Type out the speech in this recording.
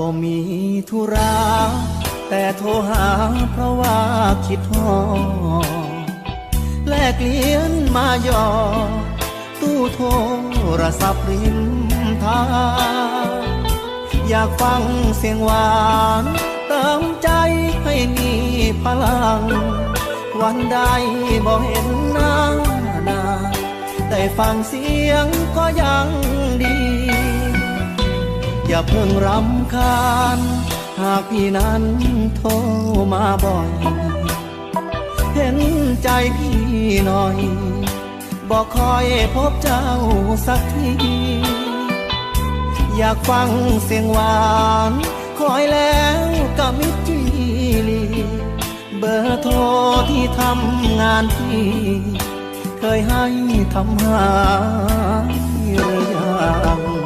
บ่มีธุระแต่โทรหาเพราะว่าคิดฮอดแลกเลียนมาหยอดตู้โทรศัพท์ริมทางอยากฟังเสียงหวานเติมใจให้มีพลังวันใดบ่เห็นหน้าได้ฟังเสียงก็ยังดีอย่าเพิ่งรำคาญหากพี่นั้นโทรมาบ่อยเห็นใจพี่หน่อยบอกคอยพบเจ้าสักทีอยากฟังเสียงหวานคอยแล้วก็มิตรจีลีเบอร์โทรที่ทำงานพี่เคยให้ทำหายหรือยัง